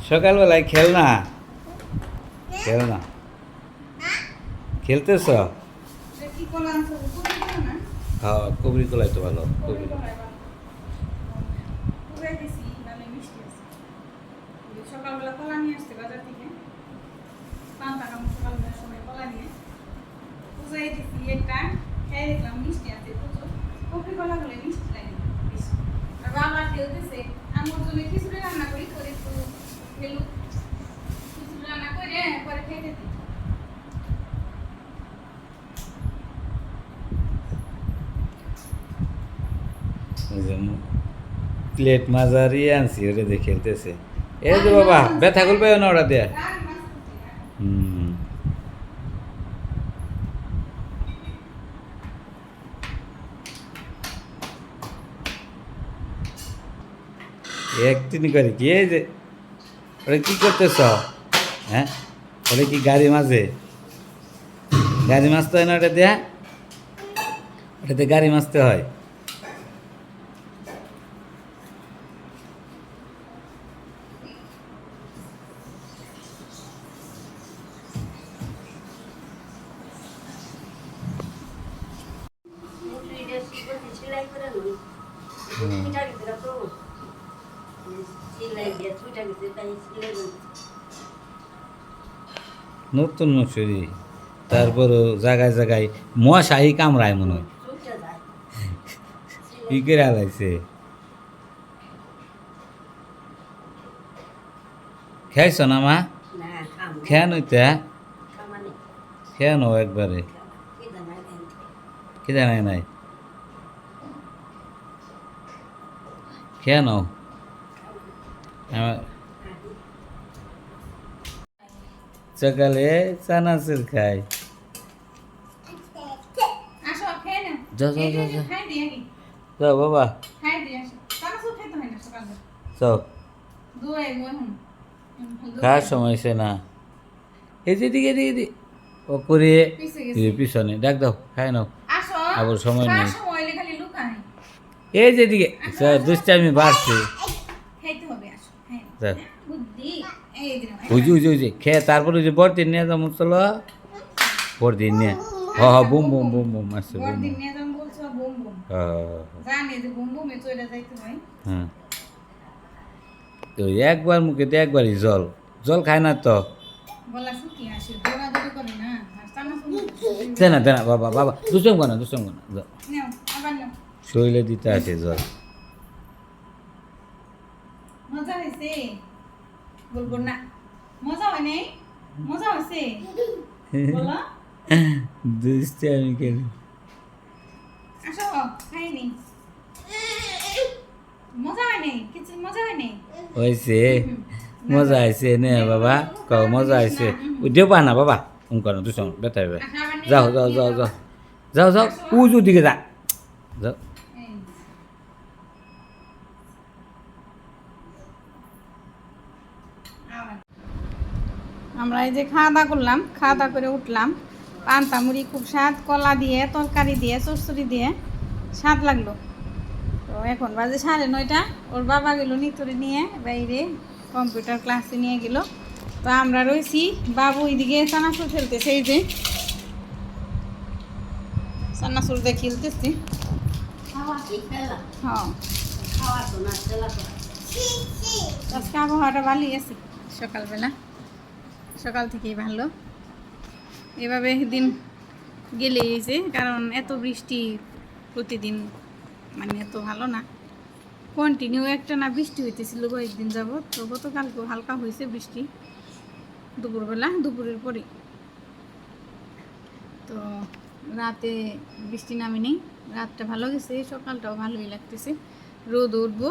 সকালবেলায় খেলনা খেলনা খেলতেছ? হ্যাঁ, কবরি কলাই তো ভালো। কবরি সকালবেলা কলা নিয়ে আসছে বাজার থেকে, পান্তা কামড় সকালবেলা সবাই কলা নিয়ে পুজোয় দিচ্ছি একটা, খেয়ে দেখলাম মিষ্টি আছে প্রচুর। কপি কলাগুলো মিষ্টি লাগে বেশি। আর বাবা খেলতেছে, আমার জন্য খিচুড়ি রান্না করি, করে একটু খেলু, খিচুড়ি রান্না করে পরে খেতে দিই। প্লেট মাজারি আনছি, ওটা দিয়ে খেলতেছে। এই যে বাবা, ব্যথা করবে না ওটা দিয়ে। হুম, একদিন করে কি এই যে ওরা কি করতেছ? হ্যাঁ, ওটা কি গাড়ি মাঝে? গাড়ি মাছতে হয় না ওটা দেয়া? ওটাতে গাড়ি মাছতে হয়। নতুন মশুরি, তারপরও জায়গায় জায়গায় মশাই কামড়ায় মনে হয়। কি করে আলাইছে? খেয়েছ না মা? খেয়ে নইতে খেয়ে নো একবারে, কি জানাই নাই খেয়ে নাও। সকালে চানাচুর খাই। আসো খেয়ে নাও, যাও যাও যাও যাও খাই দিই আগে, যাও বাবা, খাই দিই আসো। চানাচুর খেতে হয় না সকালবেলা, যাও। দৌড়াই এখন খাওয়ার সময় হয়েছে না। এই যে এদিকে এদিকে এদিকে ও করে পিছে গেছি। পিছনে ডাক দাও, খাই নাও। আসো, আবার সময় খাওয়ার নেই। সময় হইলে খালি লুকায়। এই যে এদিকে দুষ্টামি বাড়ছে। খাইতে হবে, আসো, হ্যাঁ যাও। বুদ্ধি এই দিন ওই যে খেয়ে তারপরে ওই যে বরদিন নিয়ে যাবো, চলো বরদিন নিয়ে। হ হ, বুম বুম বুম বুম আসছে, বুম বড়দিন বুম। নিয়ে যাম বলছো, বুম বুম হ্যাঁ জানি যে বুম বুমে চলে যাইতে হয়। হ্যাঁ, তো একবার মুখে তো একবারই জল, জল খায় না তো। বলা শুকিয়ে আসে, দৌড়াদৌড়ি করে না, আর চানাচুর দেনা দেনা বাবা বাবা, দুসম কানা দুসম কানা, নাও, আবার নাও। শরীরে দিতে আসে জল। মজা হয়েছে বলবো না, মজা হয় নাই, মজা হয়েছে বলো। দুষ্টামি কেন? আসো, খাইনি, মজা হয় নাই, কিছু মজা হয় নাই। হয়েছে, মজা আইছে নে বাবা, কও মজা আইছে। ওই দেও পা না বাবা, উনকানো দুসম বেটা হবে। যাও যাও যাও যাও যাও যাও, উজু দিকে যা, যাও। আমরা এই যে খাওয়া দাওয়া করলাম, খাওয়া দাওয়া করে উঠলাম। পান্তা মুড়ি খুব স্বাদ, কলা দিয়ে, তরকারি দিয়ে, চচ্চড়ি দিয়ে স্বাদ লাগলো। তো এখন বাজে 9:30, ওর বাবা গেল নিতরে নিয়ে বাইরে কম্পিউটার ক্লাসে নিয়ে গেল। তো আমরা রয়েছি, বাবু এইদিকে চানাচুর খেলতেছে, এই যে চানাচুর দিয়ে খেলতেছি। হ্যাঁ, আজকে আবহাওয়াটা ভালোই আছে, সকালবেলা সকাল থেকেই ভালো। এভাবে দিন গেলে এই যে, কারণ এত বৃষ্টি প্রতিদিন মানে এত ভালো না, কন্টিনিউ একটা না বৃষ্টি হইতেছিল কয়েকদিন যাবৎ। তো গতকালকেও হালকা হয়েছে বৃষ্টি দুপুরবেলা, দুপুরের পরে। তো রাতে বৃষ্টি নামেনি, রাতটা ভালো গেছে, সকালটাও ভালোই লাগতেছে। রোদ উঠবো,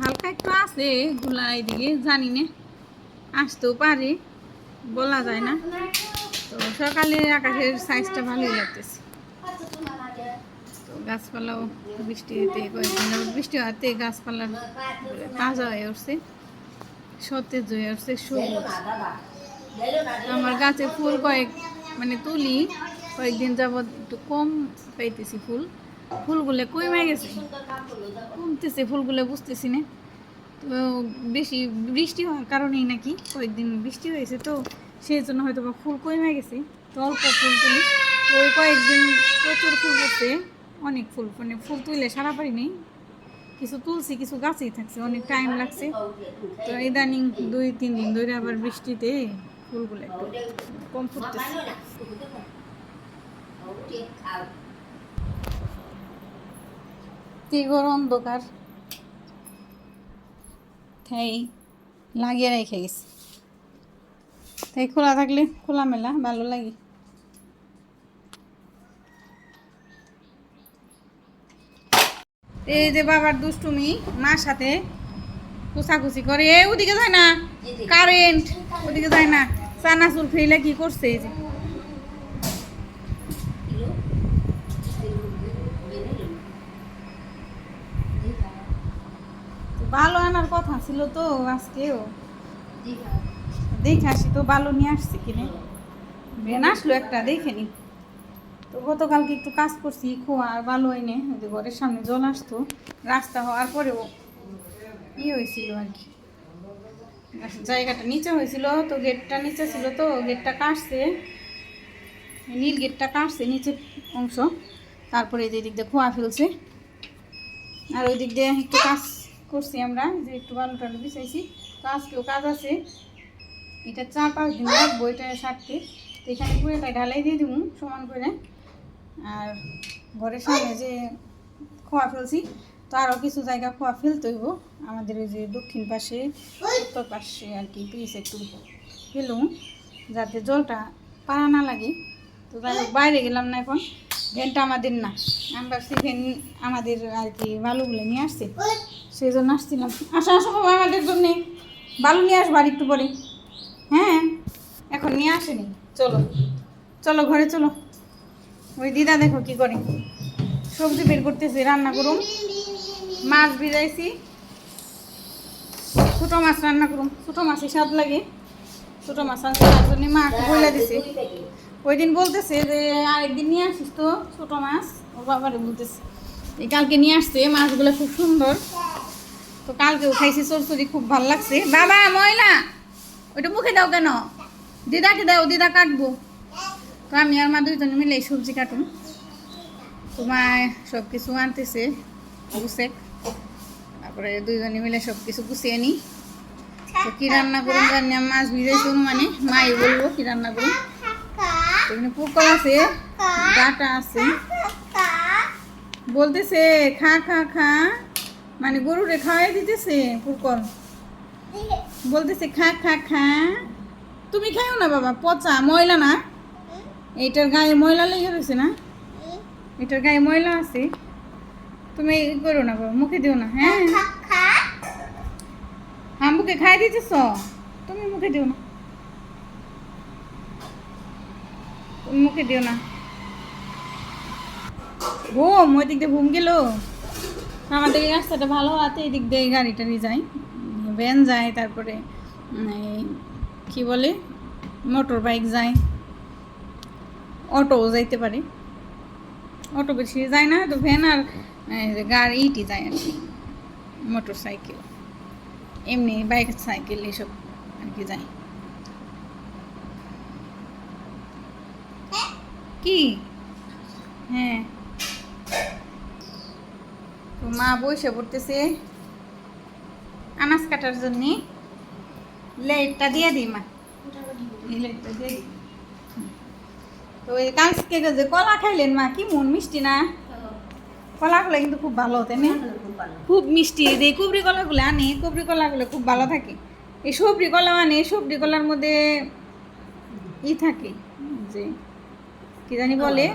হালকা একটু আছে ধুলা এদিকে, জানি না আসতেও পারে, বলা যায় না। তো সকালে আকাশের সাইজটা ভালোই লাগতেছে। তো গাছপালাও বৃষ্টিতে কয়েকদিন বৃষ্টি হওয়াতে গাছপালা তাজা হয়ে উঠছে, সতেজ হয়ে উঠছে, সবুজ। আমার গাছে ফুল মানে তুলি কয়েকদিন যাবৎ একটু কম পাইতেছি ফুলগুলো কমে গেছে, কমতেছে ফুলগুলো, বুঝতেছি না তো বেশি বৃষ্টি হওয়ার কারণেই নাকি কয়েকদিন বৃষ্টি হয়েছে, তো সেই জন্য হয়তো বা ফুল কমে গেছে। তো অল্প ফুল তুলি, তো ওই কয়েকদিন প্রচুর ফুল করতে, অনেক ফুল, মানে ফুল তুললে সারা পারি নেই, কিছু তুলছি কিছু গাছেই থাকছে, অনেক টাইম লাগছে। তো ইদানিং 2-3 দিন ধরে আবার বৃষ্টিতে ফুলগুলো একটু কম ফুটতেছে। তিগর অন্ধকার তাই লাগিয়ে রেখে গেছি, তাই খোলা থাকলে খোলামেলা ভালো লাগে। এই যে বাবার দুষ্টুমি, মার সাথে কুচাকুচি করে, ওদিকে যায় না কারেন্ট, ওদিকে যায় না। চানাচুর খেলে কি করছে এই যে, ভালো আনার কথা ছিল তো আজকেও, দেখে আসি তো ভালো নিয়ে আসছি কিনে, ভ্যান আসলো একটা দেখে নি। তো গতকালকে একটু কাজ করছি, খোয়া আর ভালো এনে ওই যে ঘরের সামনে জল আসতো, রাস্তা হওয়ার পরেও হয়েছিল আর কি, জায়গাটা নিচে হয়েছিল, তো গেটটা নিচে ছিল, তো গেটটা কাটছে, নীল গেটটা কাটছে নিচের অংশ, তারপরে এই যে দিক দিয়ে খোয়া ফেলছে। আর ওই দিক দিয়ে একটু কাজ করছি আমরা, যে একটু ভালো টালো বিছাইছি। তো আজকেও কাজ আছে, এটা 4-5 দিন লাগবো এটা সারতে। তো এখানে পুরোটা ঢালাই দিয়ে দিব সমান করে। আর ঘরের সামনে যে খোয়া ফেলছি, তো আরও কিছু জায়গা খোয়া ফেলতে হইব। আমাদের ওই যে দক্ষিণ পাশে উত্তর পাশে আর কি পিস একটু ফেলুম, যাতে জলটা পাড়া না লাগে। তো যাই হোক, বাইরে গেলাম না এখন, ভ্যানটা আমাদের না, আমরা ভ্যান আমাদের আর কি বালুগুলো নিয়ে আসছে, সেই জন্য আসছিলাম। আসা আসো বাবা, আমাদের জন্যে বালু নিয়ে আসবো আর একটু পরে। হ্যাঁ, এখন নিয়ে আসেনি, চলো চলো ঘরে চলো। ওই দিদা দেখো কি করে, সবজি বের করতেছে, রান্না করুন। মাছ ভিজাইছি, ছোটো মাছ রান্না করুন, ছোটো মাছই স্বাদ লাগে। ছোটো মাছ আনতে তার জন্য মাকে বইলা দিছে, ওই দিন বলতেছে যে আরেকদিন নিয়ে আসিস তো ছোটো মাছ, ওর বাবারে বলতেছে। এই কালকে নিয়ে আসছে মাছগুলো, খুব সুন্দর। তো কালকেও খাইছি চরচরি, খুব ভালো লাগছে। বাবা ময়লা ওইটা মুখে দাও কেন, দিদাকে দাও, দিদা কাটবো। তো আমি আর মা দুইজনে মিলে সবজি কাটুন। তোমার সব কিছু আনতেছে গুছে, তারপরে দুইজনে মিলে সব কিছু গুছিয়ে নিই। তো কী রান্না করুন জানি, মাছ ভিজাইছি মানে মাই বলবো কী রান্না করুন। এখানে পুকুর আছে, ডাটা আছে, বলতেছে খা খা খা, মানে গরুরে খাওয়াই দিতেছে পুকুর, বলতেছে খা খা খা। তুমি খাইও না বাবা, পচা ময়লা না, এইটার গায়ে ময়লা লেগে রয়েছে না, এটার গায়ে ময়লা আছে, তুমি করো না বাবা, মুখে দিও না। হ্যাঁ হ্যাঁ, মুখে খাই দিতেছ, তুমি মুখে দিও না, তুমি মুখে দিও না। ঘুম ওই দিক দিয়ে ঘুম গেল। আমাদের এই রাস্তাটা ভালো হাতে, এই দিক দিয়ে গাড়িটা নিয়ে যায়, ভ্যান যায়, তারপরে কি বলে মোটর বাইক যায়, অটো যাইতে পারে, অটো বেশি যায় না, তো ভ্যান আর গাড়িটি যায় আর কি, মোটর সাইকেল, এমনি বাইক সাইকেল এসব আর কি যায়। কি হ্যাঁ, তো মা বসে পড়তেছে আনাজ কাটার জন্য, লেটটা দিয়ে দিই মা, এই লেটটা দিয়ে দিই। তো এই কালকে যে কলা খাইলেন মা, কি মন মিষ্টি না, কলাগুলো কিন্তু খুব ভালো হতে না, খুব মিষ্টি। এই কুবরি কলাগুলো আনে, কুবরি কলাগুলো খুব ভালো থাকে। এই সবরি কলা আনে, সবরি কলার মধ্যে থাকে যে কি জানি বলে,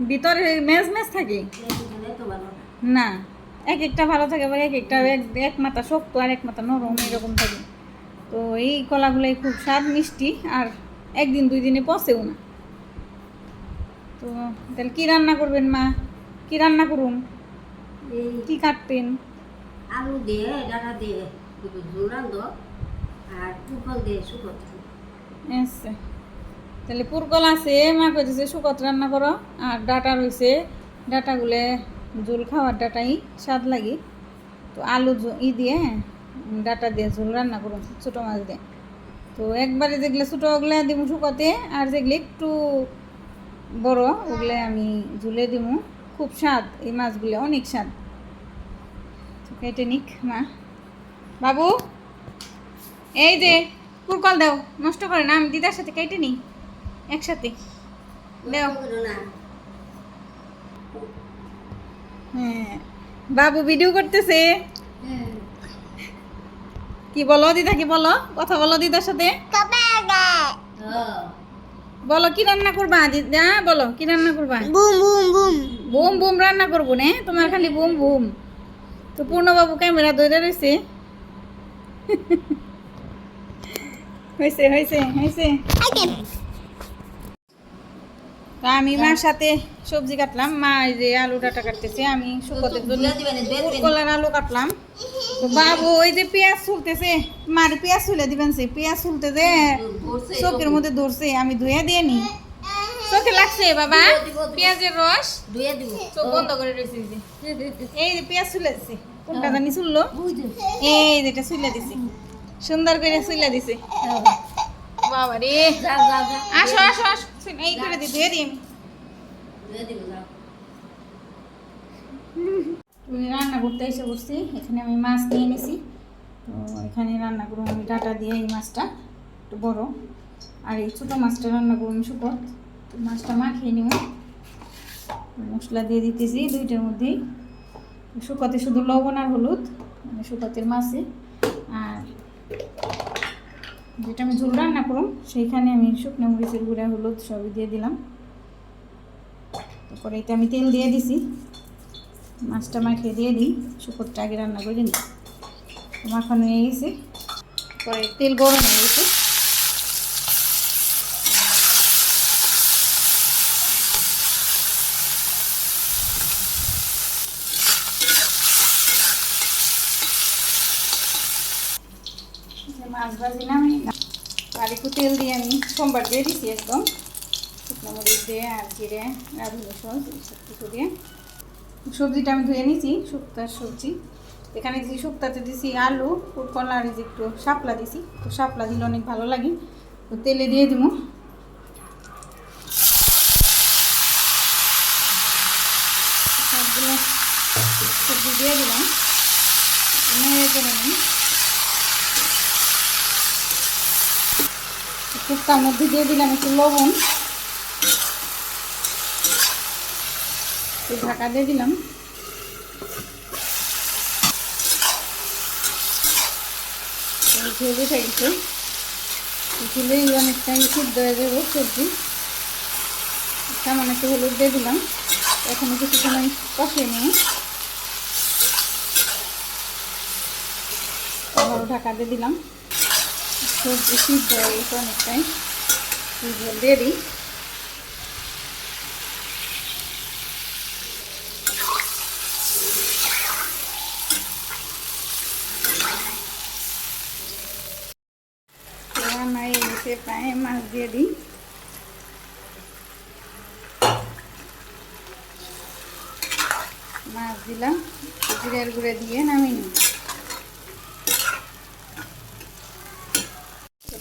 ভিতরে মেজ মেজ থাকে না, এক একটা ভালো থাকে, আবার এক একটা এক মাথা শক্ত আর এক মাথা নরম এরকম থাকে। তো এই কলাগুলোই খুব স্বাদ মিষ্টি, আর 1-2 দিনে পচেও না। তো তাহলে কী রান্না করবেন মা, কী রান্না করুন, কি কাটবেন? আলু দিয়ে ডাটা দিয়ে ঝোল রান্ধো, আর পুরকল দিয়ে শুকত। আচ্ছা, তাহলে পুরকল আছে, মা কইতেছে শুকত রান্না করো, আর ডাটা রয়েছে, ডাটাগুলো ঝোল খাওয়ার ডাটাই স্বাদ লাগে। তো আলু দিয়ে ডাটা দিয়ে ঝোল রান্না করুন ছোটো মাছ দিয়ে। তো একবারে যেগুলো ছোটো ওগুলো দিব শুকাতে, আর যেগুলো একটু বড় ওগুলো আমি ঝুলে দিব। খুব স্বাদ এই মাছগুলো, অনেক স্বাদ। তো কেটে নিক মা। বাবু এই যে কুরকল দাও, নষ্ট করে না, আমি দিদার সাথে কেটে নিই একসাথে দাও। হ্যাঁ বাবু ভিডিও করতেছে। কি বলো দিদা, কি বলো, কথা বলো দিদার সাথে। বলো কি রান্না করবা দিদা, বলো কি রান্না করবা। Boom boom boom boom boom রান্না করবো না তোমার, খালি বুম বুম। তো পূর্ণবাবু ক্যামেরা ধরে রয়েছে। হয়েছে হয়েছে হয়েছে। তা আমি মার সাথে সবজি কাটলাম, মা এই যে আলু ডাটা কাটতেছে, আমি শুকোতে কলার আলু কাটলাম। তো বাবু ওই যে পেঁয়াজ ছুলতেছে, মার পেঁয়াজ ছুলে দিবেন, সে পেঁয়াজ ছুলতে যে চোখের মধ্যে ধরছে, আমি ধুয়ে দিয়ে নি। চোখে লাগছে বাবা পেঁয়াজের রস, ধুয়ে দিব, চোখ বন্ধ করে রয়েছে। এই যে পেঁয়াজ ছুলে দিছে, কোনটা জানি ছুললো, এই যেটা ছুলে দিছে, সুন্দর করে ছুলে দিছে। বাবা রে আসো আসো আসো, এই করে দি ধুয়ে দিই আমি। তুমি রান্না করতে এসে বসছি, এখানে আমি মাছ নিয়ে নিছি। তো এখানে রান্না করবো আমি ডাটা দিয়ে, এই মাছটা একটু বড়, আর এই ছোটো মাছটা রান্না করবো আমি শুকত। তো মাছটা মাখিয়ে নিব, মশলা দিয়ে দিতেছি দুইটার মধ্যেই। শুকতে শুধু লবণ আর হলুদ, মানে শুকতের মাছে। আর যেটা আমি ঝোল রান্না করুন সেইখানে আমি শুকনো মরিচের গুঁড়া হলুদ সবই দিয়ে দিলাম। তারপরে এটা আমি তেল দিয়ে দিছি, মাছটা মাখিয়ে দিয়ে দিই, শুকরটা আগে রান্না করে নিই। মাখানো হয়ে গেছে, পরে তেল গরম হয়ে গেছে। মাছ ভাজি নামি আর একটু তেল দিয়ে আমি সোমবার দিয়ে দিচ্ছি একদম, শুকনো মরিচ দিয়ে আর জিরে রাঁধুনি সব কিছু দিয়ে। সবজিটা আমি ধুয়ে নিয়েছি, শুক্তার সবজি। এখানে যে শুক্তাতে দিছি আলু, কলা, আর যে একটু শাপলা দিছি। তো শাপলা দিলে অনেক ভালো লাগে। তো তেলে দিয়ে দিব, সবগুলো সবজি দিয়ে দিলাম, নেড়ে করে নিই। শুক্তার মধ্যে দিয়ে দিলাম একটু লবণ, ঢাকা দিয়ে দিলাম। ঝোল উঠে গেছে, ঝুলেই অনেকটাই সিদ্ধ হয়ে যাবে সবজি। সামান্য একটু হলুদ দিয়ে দিলাম, এখন কিছু সময় কষিয়ে নিয়ে আবার ঢাকা দিয়ে দিলাম। সবজি সিদ্ধ হয়ে গেছে অনেকটাই, ঝোল দিয়ে দিই। রান্না হয়ে গেছে প্রায়, মাছ দিয়ে দিই। মাছ দিলাম, জিরের গুঁড়ে দিয়ে নামিয়ে নিই।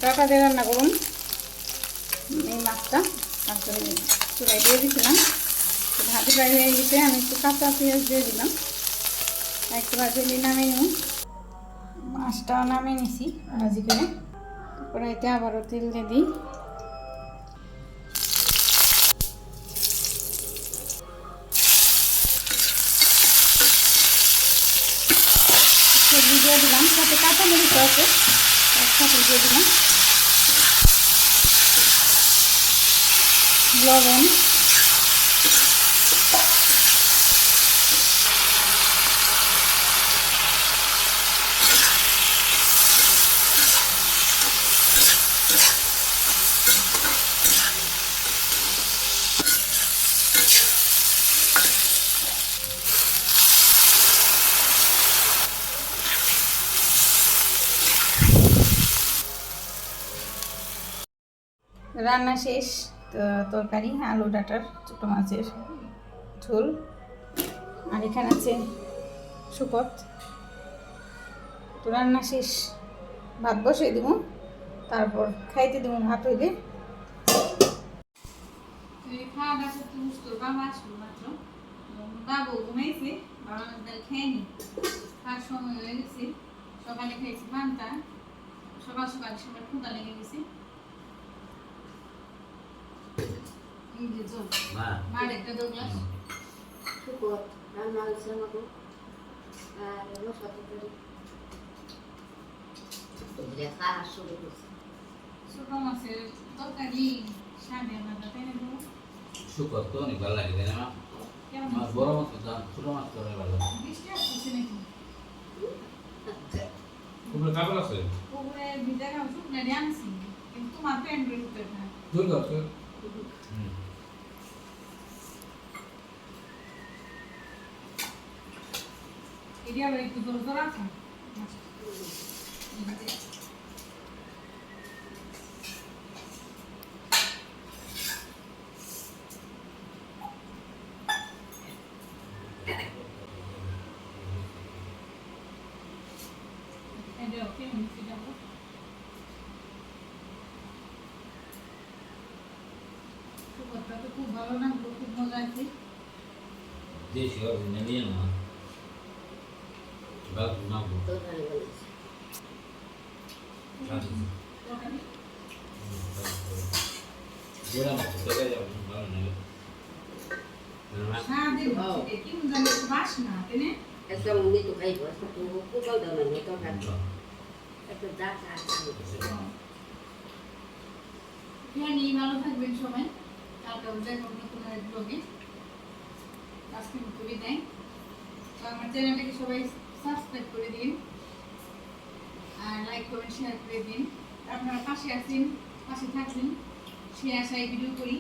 ডাটা দিয়ে রান্না করুন এই মাছটা, তারপরে চুলাই দিয়ে দিয়েছিলাম। ভাজি ফ্রাই হয়ে গেছে, আমি একটু কাঁচা পেঁয়াজ দিয়ে দিলাম, একটু ভাজি নামিয়ে নিই। মাছটাও নামিয়ে নিছি ভাজি করে। তারপরে এটা আবারও তেল দিয়ে দিই। সবজি দিয়ে দিলাম, সাথে কাঁচা মরিচ আছে একসাথে দিয়ে দিলাম, লবণ, রান্না শেষ। তো তরকারি আলু ডাটার ছোটো মাছের ঝোল, আর এখানে আছে শুকত। তো রান্না শেষ, ভাত বসিয়ে দিব, তারপর খাইতে দেবো ভাত হইলে। খাওয়া দাওয়া করতে বুঝতো, বাবা আসলো মাত্র, বাবু ঘুমাইছে, বাবা তাহলে খেয়ে নি, খাওয়ার সময় হয়ে গেছে। সকালে খেয়েছি পান্তা, সকাল সকাল সবার ক্ষুধা লেগে গেছে। এই যে জল, মার একটা দো গ্লাস। শুকর রান্না হয়েছে আমাকে আর মশলা তরকারি খাওয়া শুরু করছে। ছোট মাছের তরকারি স্বাদে আলাদা, তাই না গো? শুকর তো অনেক ভালো লাগে তাই না মা? কেমন মাছ বড় মাছ তো দাম, ছোট মাছ তো অনেক ভালো লাগে। বৃষ্টি আসতেছে নাকি? পুকুরে কাপড় আছে? পুকুরে ভিজা খাও শুকনারি আনছি, কিন্তু তোমার প্যান্টের উপরে না। তুই কর তুই। এটি আবার একটু জোর জোর আছে। খুব ভালো লাগলো, খুব মজা আছে। দেশি অরিজিনাল নিয়ে না। বাবু না বল। তরকারি বলেছে গোড়া মাছ তো গায় যাবে ভালো লাগে। স্বাদে হচ্ছে কি জানি বাসনা, তাই না? একটা মুড়ি তো খাইব একটা কুকাল দাও না তরকারি একটা দাঁত আছে নিয়ে ভালো থাকবেন সবাই। কালকে দেখো নতুন এক ব্লগে। আজকে মতো বিদায়। তো আমার চ্যানেলটাকে সবাই সাবস্ক্রাইব করে দিন আর লাইক কমেন্ট শেয়ার করে দিন। আপনারা পাশে আছেন, পাশে থাকবেন, সে আশায় ভিডিও করি।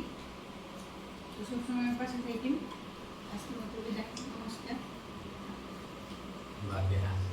তো সবসময় আমার পাশে থাকেন। আজকে মতো বিদায়, নমস্কার। বাকি আছে